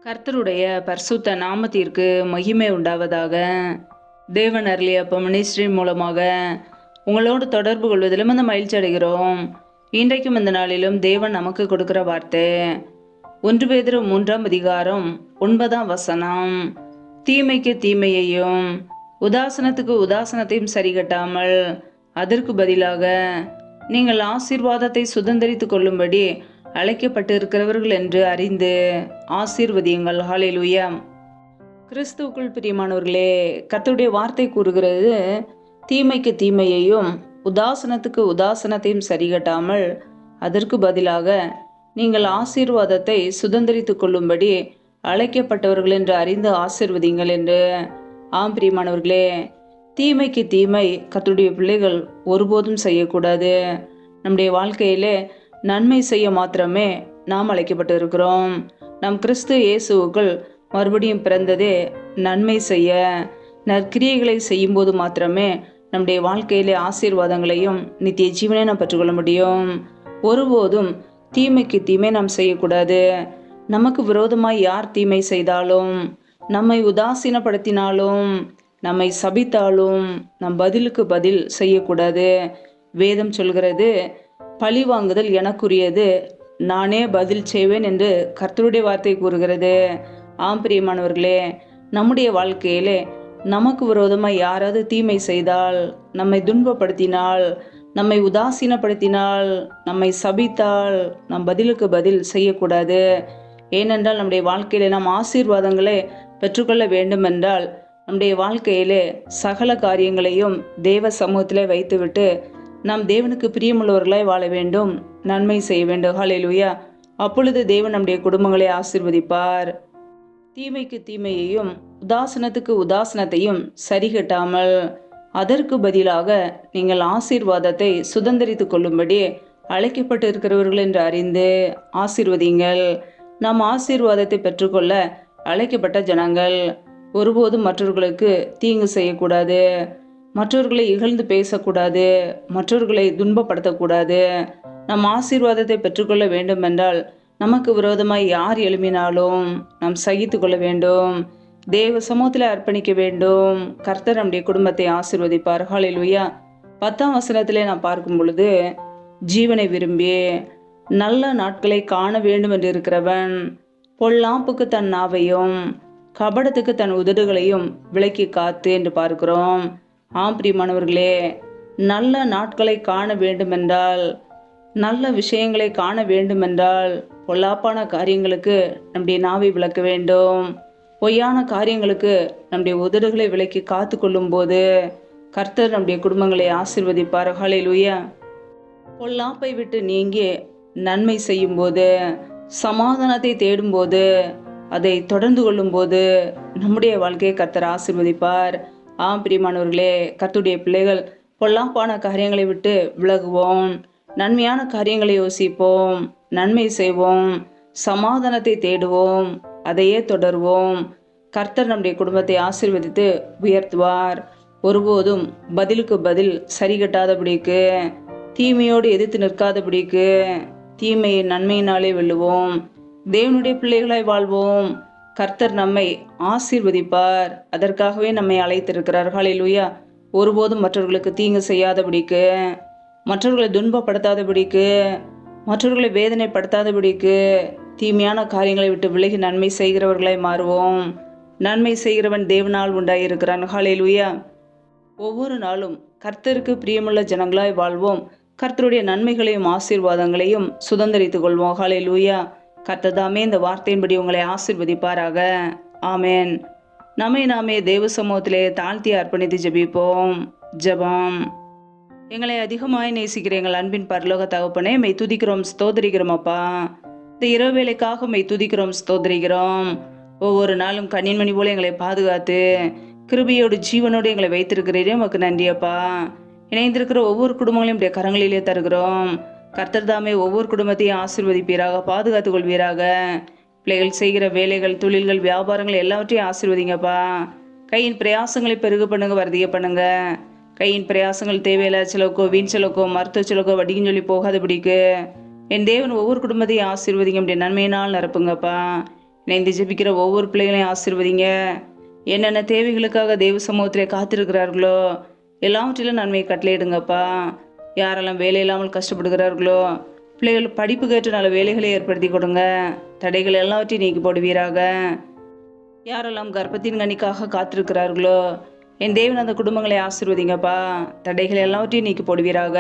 கர்த்தருடைய பரிசுத்த நாமத்திற்கு மகிமை உண்டாவதாக. தேவன் அருளிய மினிஸ்ட்ரி மூலமாக உங்களோடு தொடர்பு கொள்வதிலும் அந்த மகிழ்ச்சி அடைகிறோம். இன்றைக்கும் இந்த நாளிலும் தேவன் நமக்கு கொடுக்கிற வார்த்தை 1 பேதுரு 3ஆம் அதிகாரம் 9ஆம் வசனம். தீமைக்கு தீமையையும் உதாசனத்துக்கு உதாசனத்தையும் சரிகட்டாமல் அதற்கு பதிலாக நீங்கள் ஆசீர்வாதத்தை சுதந்தரித்துக் கொள்ளும்படி அழைக்கப்பட்டு இருக்கிறவர்கள் என்று அறிந்து ஆசீர்வதியுங்கள். ஹல்லேலூயா. கிறிஸ்துவுக்குள் பிரியமானவர்களே, கர்த்தருடைய வார்த்தை கூறுகிறது, தீமைக்கு தீமையையும் உதாசனத்துக்கு உதாசனத்தையும் சரிகட்டாமல் அதற்கு பதிலாக நீங்கள் ஆசீர்வாதத்தை சுதந்தரித்துக் கொள்ளும்படி அழைக்கப்பட்டவர்கள் என்று அறிந்து ஆசீர்வதிங்கள் என்று. ஆம் பிரியமானவர்களே, தீமைக்கு தீமை கர்த்தருடைய பிள்ளைகள் ஒருபோதும் செய்யக்கூடாது. நம்முடைய வாழ்க்கையிலே நன்மை செய்ய மாத்திரமே நாம் அழைக்கப்பட்டு இருக்கிறோம். நம் கிறிஸ்து இயேசுவுக்குள் மறுபடியும் பிறந்ததே நன்மை செய்ய, நற்கிரியைகளை செய்யும்போது மாத்திரமே நம்முடைய வாழ்க்கையிலே ஆசீர்வாதங்களையும் நித்திய ஜீவனை நாம் பெற்றுக்கொள்ள முடியும். ஒருபோதும் தீமைக்கு தீமை நாம் செய்யக்கூடாது. நமக்கு விரோதமாய் யார் தீமை செய்தாலும், நம்மை உதாசீனப்படுத்தினாலும், நம்மை சபித்தாலும் நம் பதிலுக்கு பதில் செய்யக்கூடாது. வேதம் சொல்கிறது, பழி வாங்குதல் எனக்குரியது, நானே பதில் செய்வேன் என்று கர்த்தருடைய வார்த்தை கூறுகிறது. ஆம் பிரியமானவர்களே, நம்முடைய வாழ்க்கையிலே நமக்கு விரோதமாக யாராவது தீமை செய்தால், நம்மை துன்பப்படுத்தினால், நம்மை உதாசீனப்படுத்தினால், நம்மை சபித்தால் நம் பதிலுக்கு பதில் செய்யக்கூடாது. ஏனென்றால் நம்முடைய வாழ்க்கையிலே நாம் ஆசீர்வாதங்களை பெற்றுக்கொள்ள வேண்டும் என்றால் நம்முடைய வாழ்க்கையிலே சகல காரியங்களையும் தேவ சமூகத்திலே வைத்துவிட்டு நாம் தேவனுக்கு பிரியமுள்ளவர்களாய் வாழ வேண்டும், நன்மை செய்ய வேண்டும். ஹல்லேலூயா. அப்பொழுது தேவன் நம்முடைய குடும்பங்களை ஆசீர்வதிப்பார். தீமைக்கு தீமையையும் உதாசனத்துக்கு உதாசனத்தையும் சரிகட்டாமல் அதற்கு பதிலாக நீங்கள் ஆசீர்வாதத்தை சுதந்தரித்துக் கொள்ளும்படி அழைக்கப்பட்டு இருக்கிறவர்கள் என்று அறிந்து ஆசீர்வதிங்கள். நாம் ஆசீர்வாதத்தை பெற்றுக்கொள்ள அழைக்கப்பட்ட ஜனங்கள். ஒருபோதும் மற்றவர்களுக்கு தீங்கு செய்யக்கூடாது, மற்றவர்களை இகழ்ந்து பேசக்கூடாது, மற்றவர்களை துன்பப்படுத்தக்கூடாது. நம் ஆசீர்வாதத்தை பெற்றுக்கொள்ள வேண்டும் என்றால் நமக்கு விரோதமாய் யார் எழுப்பினாலும் நாம் சகித்து கொள்ள வேண்டும், தேவ சமூகத்தில் அர்ப்பணிக்க வேண்டும். கர்த்தர் நம்முடைய குடும்பத்தை ஆசீர்வதிப்பார். ஹல்லேலூயா. 10ஆம் வசனத்திலே நாம் பார்க்கும் பொழுது, ஜீவனை விரும்பி நல்ல நாட்களை காண வேண்டும் என்று இருக்கிறவன் பொல்லாப்புக்கு தன் நாவையும் கபடத்துக்கு தன் உதடுகளையும் விலக்கி காத்து என்று பார்க்கிறோம். ஆம் பிரியமானவர்களே, நல்ல நாட்களை காண வேண்டுமென்றால், நல்ல விஷயங்களை காண வேண்டுமென்றால் பொல்லாப்பான காரியங்களுக்கு நம்முடைய நாவை விளக்க வேண்டும். பொய்யான காரியங்களுக்கு நம்முடைய உதடுகளை விலக்கி காத்து கொள்ளும் போது கர்த்தர் நம்முடைய குடும்பங்களை ஆசீர்வதிப்பார். ஹல்லேலூயா. பொல்லாப்பை விட்டு நீங்கி நன்மை செய்யும் போது, சமாதானத்தை தேடும்போது, அதை தொடர்ந்து கொள்ளும் போது நம்முடைய வாழ்க்கையை கர்த்தர் ஆசீர்வதிப்பார். ஆம் பிரியமானவர்களே, கர்த்தருடைய பிள்ளைகள் பொல்லாப்பான காரியங்களை விட்டு விலகுவோம், நன்மையான காரியங்களை யோசிப்போம், நன்மை செய்வோம், சமாதானத்தை தேடுவோம், அதையே தொடர்வோம். கர்த்தர் நம்முடைய குடும்பத்தை ஆசீர்வதித்து உயர்த்துவார். ஒருபோதும் பதிலுக்கு பதில் சரிகட்டாதபடிக்கு, தீமையோடு எதிர்த்து நிற்காதபடிக்கு, தீமையை நன்மையினாலே வெல்லுவோம், தேவனுடைய பிள்ளைகளாய் வாழ்வோம். கர்த்தர் நம்மை ஆசீர்வதிப்பார். அதற்காகவே நம்மை அழைத்திருக்கிறார். ஹல்லேலூயா. ஒருபோதும் மற்றவர்களுக்கு தீங்கு செய்யாதபடிக்கு, மற்றவர்களை துன்பப்படுத்தாதபடிக்கு, மற்றவர்களை வேதனைப்படுத்தாதபடிக்கு, தீமையான காரியங்களை விட்டு விலகி நன்மை செய்கிறவர்களாய் மாறுவோம். நன்மை செய்கிறவன் தேவனால் உண்டாயிருக்கிறான். ஹல்லேலூயா. ஒவ்வொரு நாளும் கர்த்தருக்கு பிரியமுள்ள ஜனங்களாய் வாழ்வோம். கர்த்தருடைய நன்மைகளையும் ஆசீர்வாதங்களையும் சுதந்தரித்துக் கொள்வோம். ஹல்லேலூயா. கர்த்தர் தாமே இந்த வார்த்தையின்படி உங்களை ஆசீர்வதிப்பாராக. ஆமேன். நாமே தேவ சமூகத்திலே தாழ்த்தி அர்ப்பணித்து ஜெபிப்போம். ஜெபம். எங்களை அதிகமாய் நேசிக்கிற எங்கள் அன்பின் பரலோக தகப்பனே, மெய் துதிக்கிறோம், ஸ்தோத்திரிக்கிறோம் அப்பா. இந்த இரவு வேளைக்காக மெய் துதிக்கிறோம், ஸ்தோத்திரிக்கிறோம். ஒவ்வொரு நாளும் கண்ணின்மணி போல எங்களை பாதுகாத்து கிருபையோடு ஜீவனோடு எங்களை வைத்திருக்கிறீரே, உமக்கு நன்றி அப்பா. இணைந்திருக்கிற ஒவ்வொரு குடும்பங்களையும் உடைய கரங்களிலே தருகிறோம். கர்த்தர் தாமே ஒவ்வொரு குடும்பத்தையும் ஆசீர்வதிப்பீராக, பாதுகாத்துக் கொள்வீராக. பிள்ளைகள் செய்கிற வேலைகள், தொழில்கள், வியாபாரங்கள் எல்லாவற்றையும் ஆசீர்வதிங்கப்பா. கையின் பிரயாசங்களை பெருக பண்ணுங்க, வர்த்திக பண்ணுங்க. கையின் பிரயாசங்கள் தேவையில்லாத செலவுக்கோ, வீண் செலவுக்கோ, மருத்துவ செலவுக்கோ, வட்டிக்குன்னு சொல்லி போகாதபடிக்கு என் தேவன் ஒவ்வொரு குடும்பத்தையும் ஆசீர்வதிங்க, அப்படி நன்மையினால் நிரப்புங்கப்பா. இணைந்து ஜெபிக்கிற ஒவ்வொரு பிள்ளைகளையும் ஆசீர்வதிங்க. என்னென்ன தேவைகளுக்காக தேவ சமூகத்திலே காத்திருக்கிறார்களோ எல்லாவற்றிலும் நன்மையை கட்டளையிடுங்கப்பா. யாரெல்லாம் வேலை இல்லாமல் கஷ்டப்படுகிறார்களோ பிள்ளைகள் படிப்புக்கு ஏற்ற நல்ல வேலைகளை ஏற்படுத்தி கொடுங்க. தடைகள் எல்லாவற்றையும் நீக்கி போடுவீராக. யாரெல்லாம் கர்ப்பத்தின் கனிக்காக காத்திருக்கிறார்களோ என் தேவன் அந்த குடும்பங்களை ஆசீர்வதிங்கப்பா. தடைகள் எல்லாவற்றையும் நீக்கி போடுவீராக.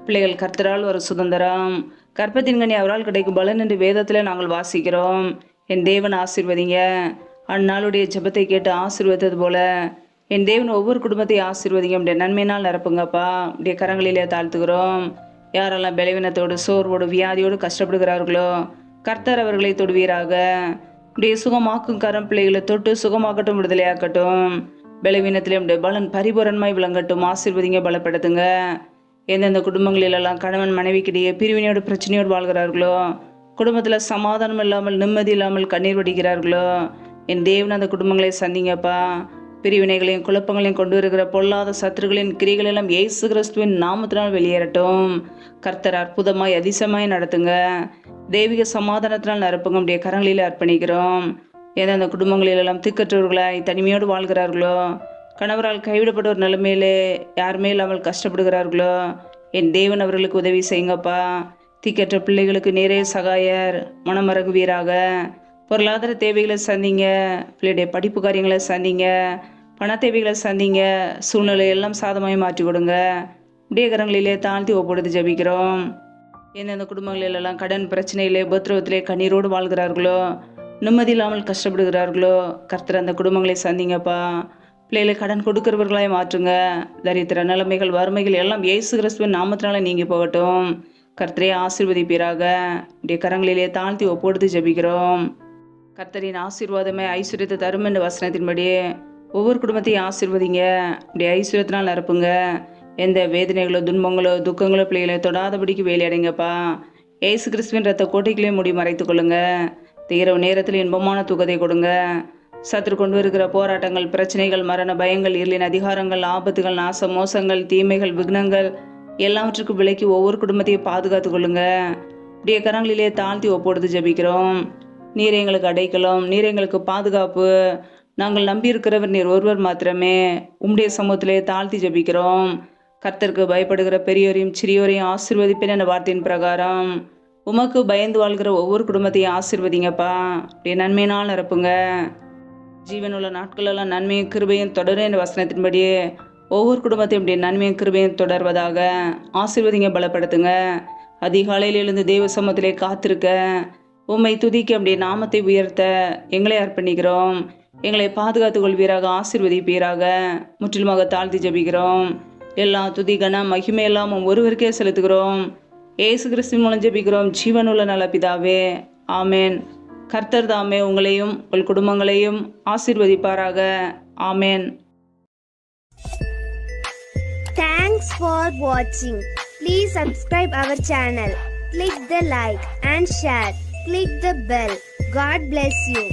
பிள்ளைகள் கர்த்தரால் ஒரு சுதந்திரம், கர்ப்பத்தின் கனி அவரால் கிடைக்கும் பலன் என்று வேதத்தில் நாங்கள் வாசிக்கிறோம். என் தேவன் ஆசீர்வதிங்க. அந்நாளுடைய ஜெபத்தை கேட்டு ஆசீர்வதித்தது போல என் தேவன் ஒவ்வொரு குடும்பத்தையும் ஆசீர்வதிங்க. அப்படியே நன்மையினால் நிரப்புங்கப்பா. அப்படியே கரங்களிலே தாழ்த்துகிறோம். யாரெல்லாம் பலவீனத்தோடு சோர்வோடு வியாதியோடு கஷ்டப்படுகிறார்களோ கர்த்தர் அவர்களை தொடுவீராக. அப்படியே சுகமாக்கும் கரம் பிள்ளைகளை தொட்டு சுகமாக்கட்டும், விடுதலையாக்கட்டும். பலவீனத்திலே அப்படியே பலன் பரிபூரணமாய் விளங்கட்டும். ஆசீர்வதிங்க, பலப்படுத்துங்க. எந்தெந்த குடும்பங்களிலெல்லாம் கணவன் மனைவிக்கிடையே பிரிவினையோடு பிரச்சனையோடு வாழ்கிறார்களோ, குடும்பத்தில் சமாதானம் இல்லாமல் நிம்மதி இல்லாமல் கண்ணீர் வடிக்கிறார்களோ என் தேவன் அந்த குடும்பங்களை சந்திங்கப்பா. பிரிவினைகளையும் குழப்பங்களையும் கொண்டு வருகிற பொல்லாத சத்துருகளின் கிரிகள் எல்லாம் இயேசு கிறிஸ்துவின் நாமத்தினால் வெளியேறட்டும். கர்த்தர் அற்புதமாய் அதிசயமாய் நடத்துங்க. தெய்வீக சமாதானத்தினால் நிரப்புங்க. அப்படியே கரங்களில் அர்ப்பணிக்கிறோம். எந்தெந்த குடும்பங்களிலெல்லாம் திக்கற்றவர்களாய் தனிமையோடு வாழ்கிறார்களோ, கணவரால் கைவிடப்பட்ட ஒரு நிலைமையிலே யாருமே இல்லாமல் கஷ்டப்படுகிறார்களோ என் தேவன் அவர்களுக்கு உதவி செய்யுங்கப்பா. திக்கற்ற பிள்ளைகளுக்கு நேரே சகாயர், மனமறங்குவீராக. பொருளாதார தேவைகளை சந்திங்க. பிள்ளைடைய படிப்பு காரியங்களை சந்திங்க. பண தேவைகளை சந்திங்க. சூழ்நிலை எல்லாம் சாதமாய் மாற்றி கொடுங்க. அப்படியே கரங்களிலே தாழ்த்தி ஒப்படுத்து ஜெபிக்கிறோம். எந்தெந்த குடும்பங்களிலெல்லாம் கடன் பிரச்சனையிலே உபத்திரவத்திலே கண்ணீரோடு வாழ்கிறார்களோ, நிம்மதி இல்லாமல் கஷ்டப்படுகிறார்களோ கர்த்தர் அந்த குடும்பங்களை சந்திங்கப்பா. பிள்ளைகளை கடன் கொடுக்கிறவர்களாய் மாற்றுங்க. தரித்திர நிலைமைகள் வறுமைகள் எல்லாம் இயேசு கிறிஸ்துவின் நாமத்தினால நீங்கி போகட்டும். கர்த்தரை ஆசீர்வதிப்பீராக. அப்படியே கரங்களிலே தாழ்த்தி ஒப்படுத்து ஜெபிக்கிறோம். கர்த்தரின் ஆசீர்வாதமே ஐஸ்வர்யத்தை தரும் என்ற வசனத்தின்படி ஒவ்வொரு குடும்பத்தையும் ஆசீர்வதிங்க. அப்படி ஐஸ்வர்யத்தினால் நிரப்புங்க. எந்த வேதனைகளோ துன்பங்களோ துக்கங்களோ பிள்ளைகளை தொடாதபடிக்கு வேலையடைங்கப்பா. இயேசு கிறிஸ்துவின் ரத்த கோட்டைகளையும் மூடி மறைத்து கொள்ளுங்க. இரவு நேரத்தில் இன்பமான தூக்கத்தை கொடுங்க. சத்துரு கொண்டு வருகிற போராட்டங்கள், பிரச்சனைகள், மரண பயங்கள், இருளின் அதிகாரங்கள், ஆபத்துகள், நாச மோசங்கள், தீமைகள், விக்னங்கள் எல்லாவற்றுக்கும் விலக்கி ஒவ்வொரு குடும்பத்தையும் பாதுகாத்து கொள்ளுங்க. அப்படியே கரங்களிலே தாழ்த்தி ஒப்போடுத்து ஜெபிக்கிறோம். நீர் எங்களுக்கு அடைக்கலம், நீர் எங்களுக்கு பாதுகாப்பு. நாங்கள் நம்பியிருக்கிறவர் நீர் ஒருவர் மாத்திரமே. உம்முடைய சமூகத்திலே தாழ்த்தி ஜெபிக்கிறோம். கர்த்தருக்கு பயப்படுகிற பெரியோரையும் சிறியோரையும் ஆசீர்வதிப்பேன் என்ற வார்த்தையின் பிரகாரம் உமக்கு பயந்து வாழ்கிற ஒவ்வொரு குடும்பத்தையும் ஆசீர்வதிங்கப்பா. அப்படியே நன்மையினால் நிரப்புங்க. ஜீவனுள்ள நாட்களெல்லாம் நன்மையும் கிருபையும் தொடரும் என்ற வசனத்தின்படி ஒவ்வொரு குடும்பத்தையும் அப்படியே நன்மையும் கிருபையும் தொடர்வதாக ஆசீர்வதிங்க, பலப்படுத்துங்க. அதிகாலையில் எழுந்து தெய்வ சமூகத்திலே காத்திருக்க, உம்மை துதிக்க, அப்படியே நாமத்தை உயர்த்த எங்களை அர்ப்பணிக்கிறோம். எங்களை பாதுகாத்து கொள்வீராக, ஆசீர்வதிப்பீராக. முற்றிலுமாக தாழ்த்தி ஜெபிக்கிறோம். எல்லா துதி கன மகிமை எல்லாம் ஒருவருக்கே செலுத்துகிறோம். ஏசு கிறிஸ்து மூலம் ஜெபிக்கிறோம் ஜீவனுள்ள நல்ல பிதாவே, ஆமேன். கர்த்தர் தாமே உங்களையும் உங்கள் குடும்பங்களையும் ஆசீர்வதிப்பாராக. ஆமேன். Thanks for watching. Please subscribe our channel. Click the like and share. Click the bell. God bless you.